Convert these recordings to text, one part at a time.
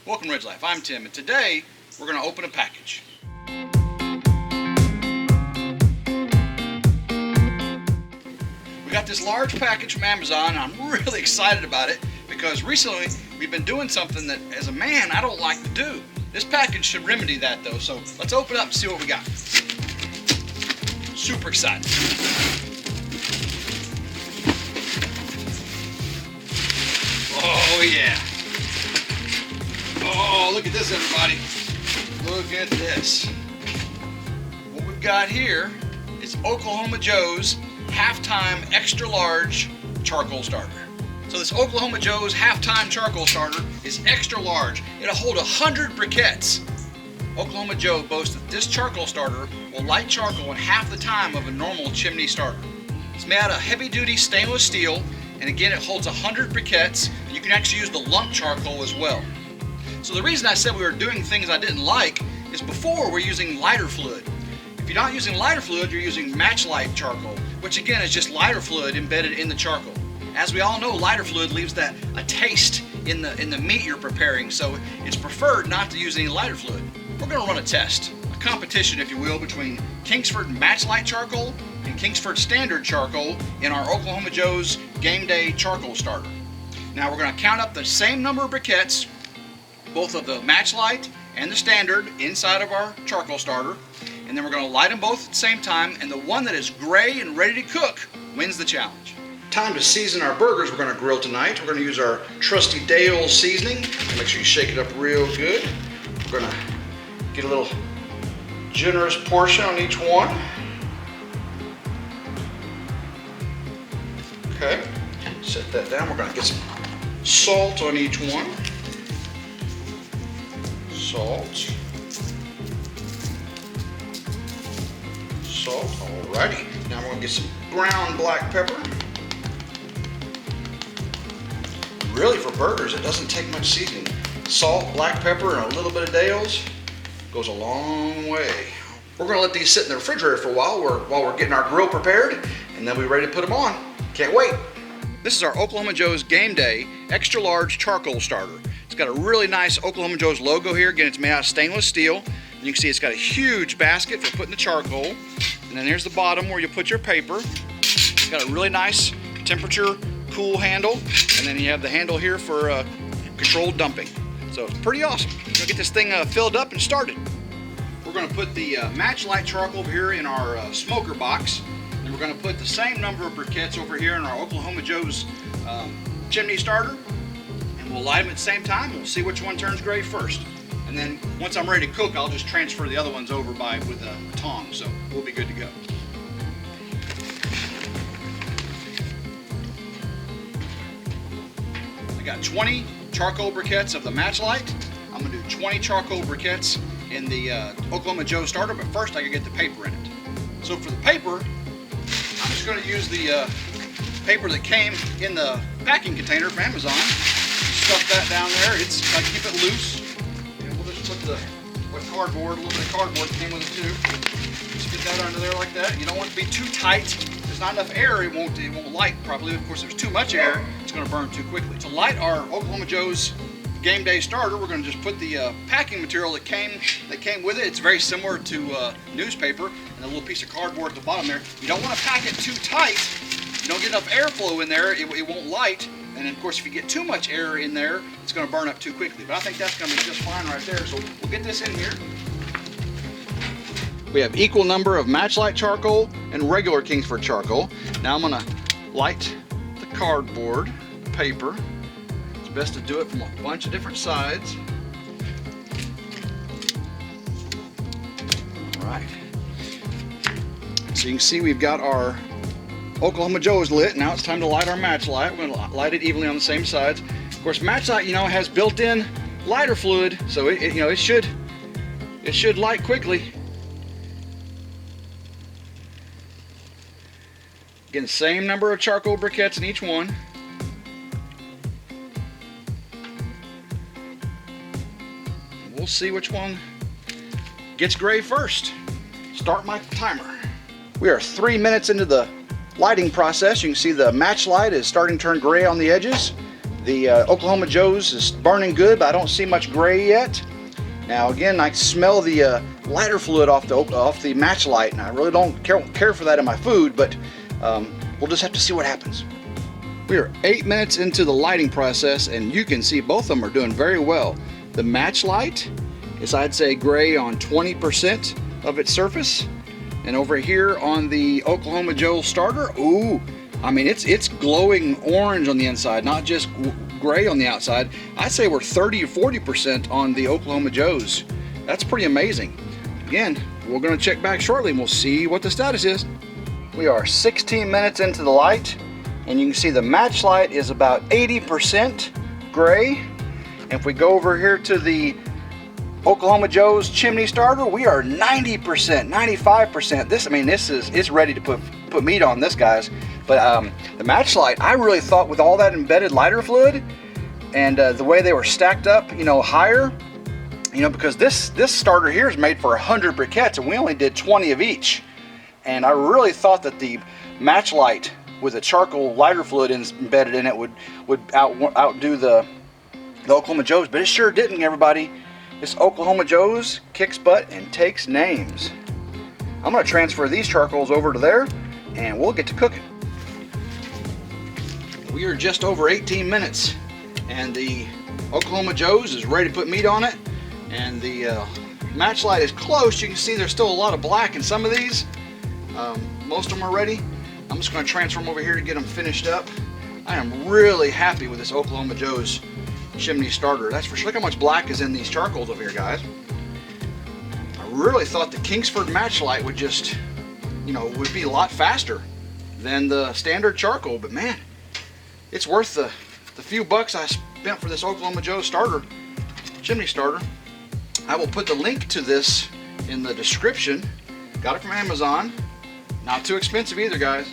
Welcome to RidgeLife. I'm Tim, and today we're going to open a package. We got this large package from Amazon, and I'm really excited about it because recently we've been doing something that, as a man, I don't like to do. This package should remedy that, though, so let's open it up and see what we got. Super excited. Oh, yeah. Oh, look at this, everybody. Look at this. What we've got here is Oklahoma Joe's halftime extra large charcoal starter. So this Oklahoma Joe's halftime charcoal starter is extra large. It'll hold 100 briquettes. Oklahoma Joe boasts that this charcoal starter will light charcoal in half the time of a normal chimney starter. It's made out of heavy-duty stainless steel, and again, it holds 100 briquettes. You can actually use the lump charcoal as well. So the reason I said we were doing things I didn't like is before we're using lighter fluid. If you're not using lighter fluid, you're using Match Light charcoal, which again is just lighter fluid embedded in the charcoal. As we all know, lighter fluid leaves a taste in the meat you're preparing, so it's preferred not to use any lighter fluid. We're going to run a test, a competition if you will, between Kingsford Match Light charcoal and Kingsford Standard charcoal in our Oklahoma Joe's Game Day charcoal starter. Now we're going to count up the same number of briquettes, both of the Match Light and the Standard, inside of our charcoal starter, and then we're going to light them both at the same time, and the one that is gray and ready to cook wins the challenge. Time to season our burgers we're going to grill tonight. We're going to use our trusty Dale seasoning. Make sure you shake it up real good. We're going to get a little generous portion on each one. Okay, set that down. We're going to get some salt on each one. Salt. Salt, alrighty. Now we're going to get some brown black pepper. Really, for burgers, it doesn't take much seasoning. Salt, black pepper, and a little bit of Dale's goes a long way. We're going to let these sit in the refrigerator for a while we're getting our grill prepared, and then we're ready to put them on. Can't wait. This is our Oklahoma Joe's Game Day extra large charcoal starter. It's got a really nice Oklahoma Joe's logo here. Again, it's made out of stainless steel. And you can see it's got a huge basket for putting the charcoal. And then here's the bottom where you put your paper. It's got a really nice temperature cool handle. And then you have the handle here for controlled dumping. So it's pretty awesome. We're gonna get this thing filled up and started. We're gonna put the Match Light charcoal over here in our smoker box. And we're gonna put the same number of briquettes over here in our Oklahoma Joe's chimney starter. And we'll light them at the same time. We'll see which one turns gray first. And then once I'm ready to cook, I'll just transfer the other ones over with a tong. So we'll be good to go. I got 20 charcoal briquettes of the Match Light. I'm gonna do 20 charcoal briquettes in the Oklahoma Joe starter, but first I gotta get the paper in it. So for the paper, I'm just gonna use the paper that came in the packing container from Amazon. Stuff that down there. It's got to keep it loose. And we'll just put the cardboard, a little bit of cardboard came with it too. Just get that under there like that. You don't want it to be too tight. If there's not enough air, it won't light properly. Of course, if there's too much air, it's going to burn too quickly. To light our Oklahoma Joe's Game Day starter, we're going to just put the packing material that came with it. It's very similar to newspaper and a little piece of cardboard at the bottom there. You don't want to pack it too tight. You don't get enough airflow in there, it won't light. And then, of course, if you get too much air in there, it's going to burn up too quickly. But I think that's going to be just fine right there. So we'll get this in here. We have equal number of Match Light charcoal and regular Kingsford charcoal. Now I'm going to light the cardboard paper. It's best to do it from a bunch of different sides. All right. So you can see we've got our Oklahoma Joe's lit. Now it's time to light our Match Light. We're going to light it evenly on the same sides. Of course, Match Light, has built-in lighter fluid, so it should light quickly. Again, same number of charcoal briquettes in each one. We'll see which one gets gray first. Start my timer. We are 3 minutes into the lighting process. You can see the Match Light is starting to turn gray on the edges. The Oklahoma Joe's is burning good, but I don't see much gray yet. Now again, I smell the lighter fluid off the match light, and I really don't care for that in my food, but we'll just have to see what happens. We are 8 minutes into the lighting process, and you can see both of them are doing very well. The match light is, I'd say, gray on 20% of its surface, and over here on the Oklahoma Joe starter, ooh, I mean it's glowing orange on the inside, not just gray on the outside. I'd say we're 30 or 40% on the Oklahoma Joes. That's pretty amazing. Again, we're going to check back shortly and we'll see what the status is. We are 16 minutes into the light, and you can see the match light is about 80% gray. And if we go over here to the Oklahoma Joe's chimney starter, we are 90%, 95%. It's ready to put meat on this, guys. But the match light, I really thought with all that embedded lighter fluid and the way they were stacked up, higher, because this starter here is made for 100 briquettes, and we only did 20 of each. And I really thought that the match light with a charcoal lighter fluid embedded in it would outdo the Oklahoma Joe's, but it sure didn't, everybody. This Oklahoma Joe's kicks butt and takes names. I'm going to transfer these charcoals over to there, and we'll get to cooking. We are just over 18 minutes, and the Oklahoma Joe's is ready to put meat on it, and the match light is close. You can see there's still a lot of black in some of these. Most of them are ready. I'm just going to transfer them over here to get them finished up. I am really happy with this Oklahoma Joe's chimney starter. That's for sure. Look how much black is in these charcoals over here, guys. I really thought the Kingsford Match Light would just, would be a lot faster than the standard charcoal, but man, it's worth the few bucks I spent for this Oklahoma Joe starter, chimney starter. I will put the link to this in the description. Got it from Amazon. Not too expensive either, guys.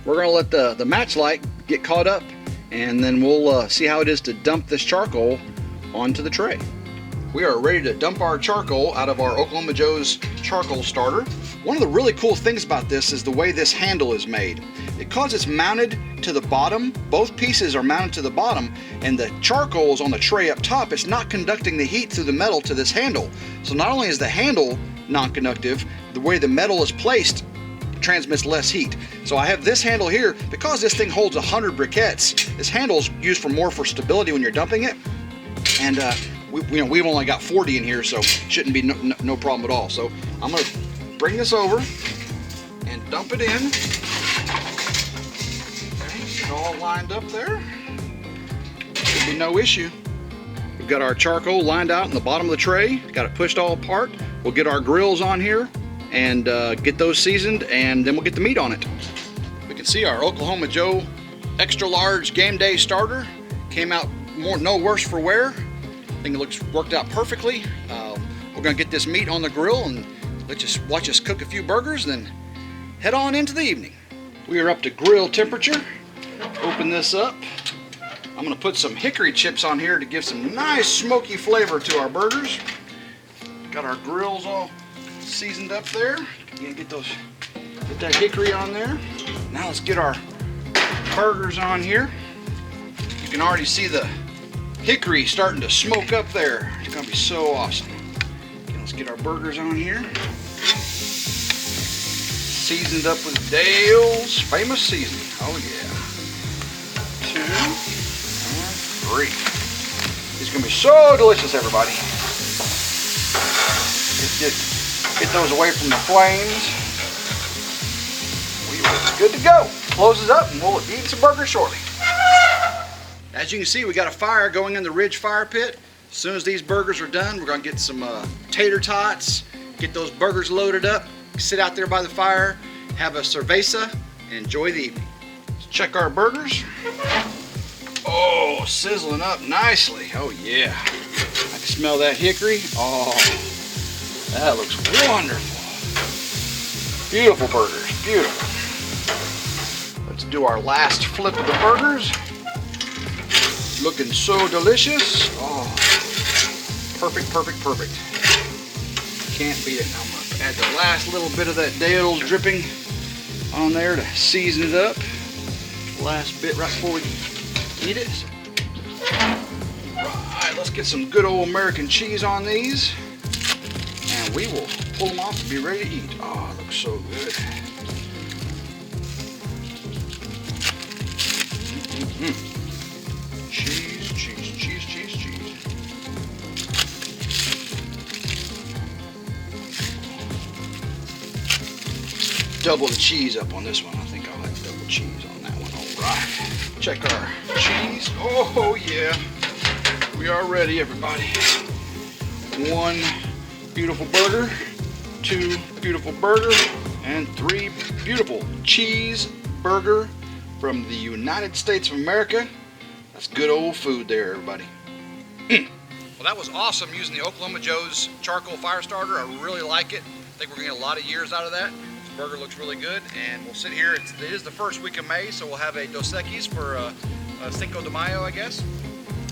We're gonna let the match light get caught up, and then we'll see how it is to dump this charcoal onto the tray. We are ready to dump our charcoal out of our Oklahoma Joe's charcoal starter. One of the really cool things about this is the way this handle is made. Because it's mounted to the bottom, both pieces are mounted to the bottom, and the charcoal is on the tray up top, it's not conducting the heat through the metal to this handle. So not only is the handle non-conductive, the way the metal is placed transmits less heat. So I have this handle here, because this thing holds 100 briquettes, this handle's used more for stability when you're dumping it, and we've only got 40 in here, so shouldn't be no problem at all. So I'm going to bring this over and dump it in. Okay, it's all lined up there. Should be no issue. We've got our charcoal lined out in the bottom of the tray, got it pushed all apart. We'll get our grills on here and get those seasoned, and then we'll get the meat on it. We can see our Oklahoma Joe extra large game day starter came out no worse for wear. I think it worked out perfectly. We're gonna get this meat on the grill and watch us cook a few burgers, and then head on into the evening. We are up to grill temperature. Open this up. I'm gonna put some hickory chips on here to give some nice smoky flavor to our burgers. Got our grills all seasoned up there. Again, get that hickory on there. Now let's get our burgers on here. You can already see the hickory starting to smoke up there. It's gonna be so awesome. Okay, let's get our burgers on here. Seasoned up with Dale's famous seasoning. Oh yeah. 2 and 3. It's gonna be so delicious, everybody. Get those away from the flames. We are good to go. Closes up, and we'll eat some burgers shortly. As you can see, we got a fire going in the Ridge fire pit. As soon as these burgers are done, we're gonna get some tater tots, get those burgers loaded up, sit out there by the fire, have a cerveza, and enjoy the evening. Let's check our burgers. Oh, sizzling up nicely. Oh yeah. I can smell that hickory. Oh, that looks wonderful. Beautiful burgers, beautiful. Let's do our last flip of the burgers. Looking so delicious. Oh, perfect, perfect, perfect. Can't beat it. Now I'm gonna add the last little bit of that Dale's dripping on there to season it up. Last bit right before we Eat it. Alright, let's get some good old American cheese on these. And we will pull them off and be ready to eat. Oh, it looks so good. Cheese, cheese, cheese, cheese, cheese. Double the cheese up on this one. I think I like double cheese on that one. Alright. Check our cheese. Oh yeah. We are ready, everybody. 1 beautiful burger, 2 beautiful burger, and 3 beautiful cheese burger from the United States of America. That's good old food there, everybody. Well, that was awesome using the Oklahoma Joe's charcoal fire starter. I really like it. I think we're going to get a lot of years out of that. This burger looks really good, and we'll sit here. It is the first week of May, so we'll have a Dos Equis for Cinco de Mayo, I guess.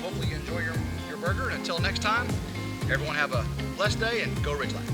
Hopefully you enjoy your burger, and until next time, everyone have a blessed day and go RidgeLife.